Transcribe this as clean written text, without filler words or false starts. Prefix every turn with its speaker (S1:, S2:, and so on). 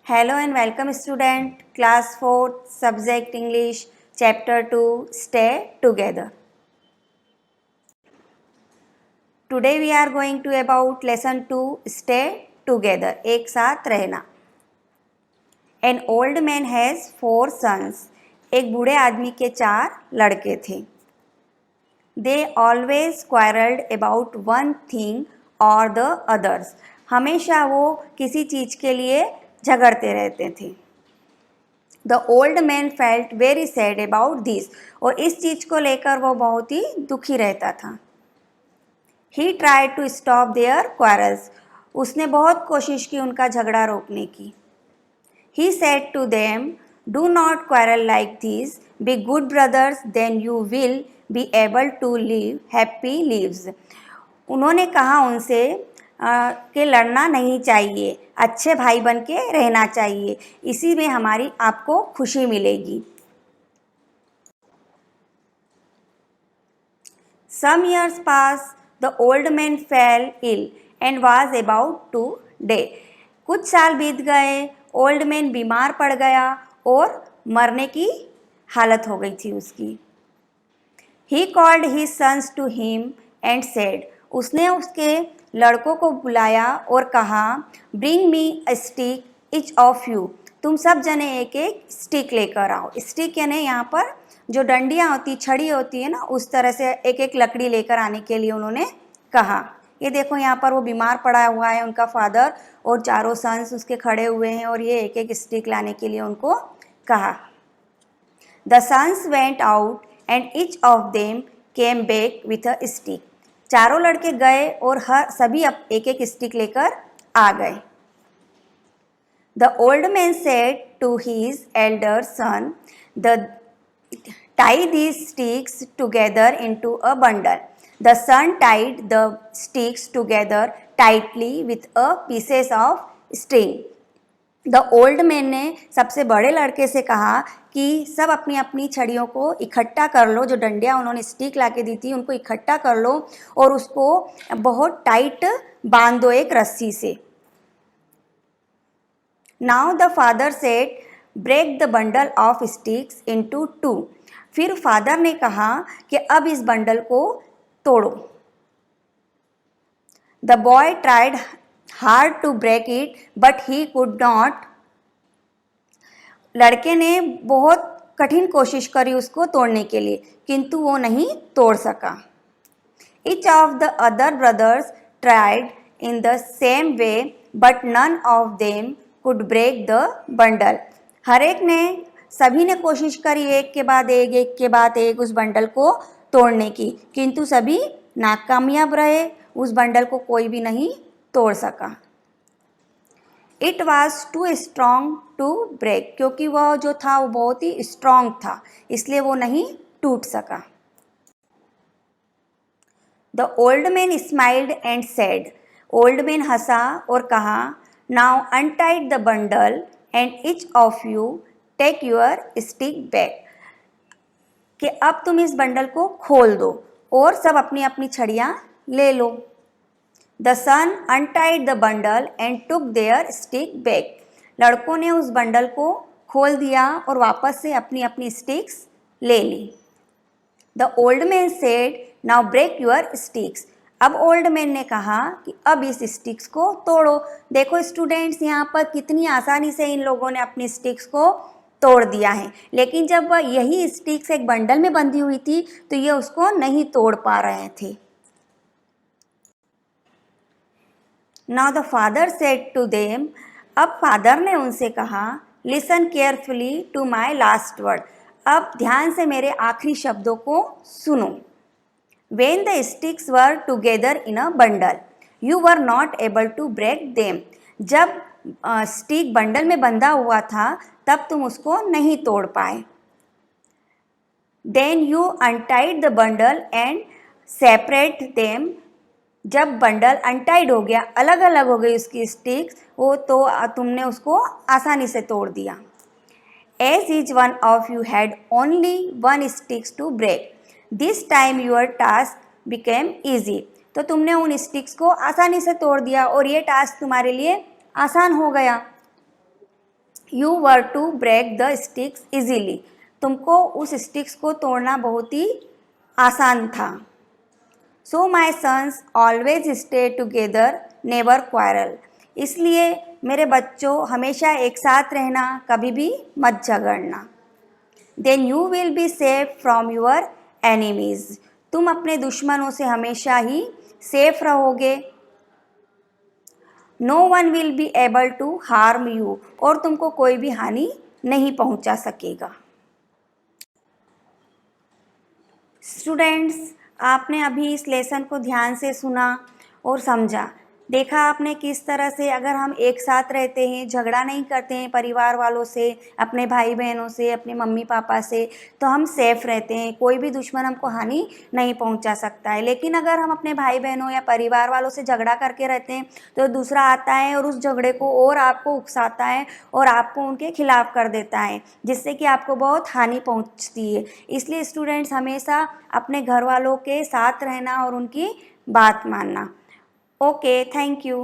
S1: Hello and welcome student, class 4, subject English, chapter 2, stay together. Today we are going to about lesson 2, stay together, एक साथ रहना. An old man has 4 sons. एक बूढ़े आदमी के 4 लड़के थे. They always quarreled about one thing or the others. हमेशा वो किसी चीज़ के लिए झगड़ते रहते थे. The old man felt very sad about this. और इस चीज़ को लेकर वो बहुत ही दुखी रहता था. He tried to stop their quarrels. उसने बहुत कोशिश की उनका झगड़ा रोकने की. He said to them, do not quarrel like this. Be good brothers, then you will be able to live happy lives. उन्होंने कहा उनसे कि लड़ना नहीं चाहिए, अच्छे भाई बन के रहना चाहिए, इसी में हमारी आपको खुशी मिलेगी. Some years passed, the old man fell ill and was about to die. कुछ साल बीत गए, ओल्ड मैन बीमार पड़ गया और मरने की हालत हो गई थी उसकी. He called his sons to him and said, उसने उसके लड़कों को बुलाया और कहा, Bring me a stick each of you. तुम सब जने एक एक स्टिक लेकर आओ. स्टिक यानी यहाँ पर जो डंडियाँ होती, छड़ी होती है ना, उस तरह से एक एक लकड़ी लेकर आने के लिए उन्होंने कहा. ये देखो यहाँ पर वो बीमार पड़ा हुआ है, उनका फादर और चारों सन्स उसके खड़े हुए हैं और ये एक एक स्टिक लाने के लिए उनको कहा. The sons went out and each of them came back with a stick. चारों लड़के गए और सभी एक एक स्टिक लेकर आ गए. The old man said to his elder son, tie these sticks together into a bundle. The son tied the sticks together tightly with a pieces of string. The old man ने सबसे बड़े लड़के से कहा कि सब अपनी अपनी छड़ियों को इकट्ठा कर लो, जो डंडियाँ उन्होंने स्टिक ला के दी थी उनको इकट्ठा कर लो और उसको बहुत टाइट बांध दो एक रस्सी से. Now the father said, break the bundle of sticks into 2. फिर फादर ने कहा कि अब इस बंडल को तोड़ो. The boy tried hard to break it, but he could not. लड़के ने बहुत कठिन कोशिश करी उसको तोड़ने के लिए, किंतु वो नहीं तोड़ सका. Each of the other brothers tried in the same way, but none of them could break the bundle. हर एक ने, सभी ने कोशिश करी एक के बाद एक उस बंडल को तोड़ने की, किंतु सभी नाकामयाब रहे. उस बंडल को कोई भी नहीं तोड़ सका. It was too strong to break. क्योंकि वह जो था वो बहुत ही स्ट्रॉन्ग था, इसलिए वो नहीं टूट सका. The old man smiled and said. Old man हंसा और कहा, Now untie the bundle and each of you take your stick back. कि अब तुम इस बंडल को खोल दो और सब अपनी अपनी छड़ियाँ ले लो. The son untied the bundle and took their stick back. लड़कों ने उस बंडल को खोल दिया और वापस से अपनी अपनी स्टिक्स ले ली. The old man said, now break your sticks. अब ओल्ड मैन ने कहा कि अब इस स्टिक्स को तोड़ो. देखो स्टूडेंट्स, यहाँ पर कितनी आसानी से इन लोगों ने अपनी स्टिक्स को तोड़ दिया है, लेकिन जब यही स्टिक्स एक बंडल में बंधी हुई थी तो ये उसको नहीं तोड़ पा रहे थे. Now the father said to them. अब फादर ने उनसे कहा, Listen carefully to my last word. अब ध्यान से मेरे आखिरी शब्दों को सुनो. When the sticks were together in a bundle, you were not able to break them. जब स्टिक बंडल में बंधा हुआ था तब तुम उसको नहीं तोड़ पाए. Then you untied the bundle and separate them. जब बंडल अनटाइड हो गया, अलग अलग हो गई उसकी स्टिक्स, वो तो तुमने उसको आसानी से तोड़ दिया. As each one of you had only one sticks to break, this time your task became easy. तो तुमने उन स्टिक्स को आसानी से तोड़ दिया और ये टास्क तुम्हारे लिए आसान हो गया. You were to break the sticks easily, तुमको उस स्टिक्स को तोड़ना बहुत ही आसान था। So my sons always stay together never quarrel, इसलिए मेरे बच्चों हमेशा एक साथ रहना, कभी भी मत झगड़ना। Then you will be safe from your enemies, तुम अपने दुश्मनों से हमेशा ही सेफ रहोगे। No one will be able to harm you, और तुमको कोई भी हानि नहीं पहुंचा सकेगा। स्टूडेंट्स, आपने अभी इस लेसन को ध्यान से सुना और समझा। देखा आपने किस तरह से अगर हम एक साथ रहते हैं, झगड़ा नहीं करते हैं परिवार वालों से, अपने भाई बहनों से, अपने मम्मी पापा से, तो हम सेफ रहते हैं, कोई भी दुश्मन हमको हानि नहीं पहुंचा सकता है। लेकिन अगर हम अपने भाई बहनों या परिवार वालों से झगड़ा करके रहते हैं तो दूसरा आता है और उस झगड़े को और आपको उकसाता है और आपको उनके खिलाफ कर देता है, जिससे कि आपको बहुत हानि पहुंचती है। इसलिए स्टूडेंट्स हमेशा अपने घर वालों के साथ रहना और उनकी बात मानना। Okay, thank you.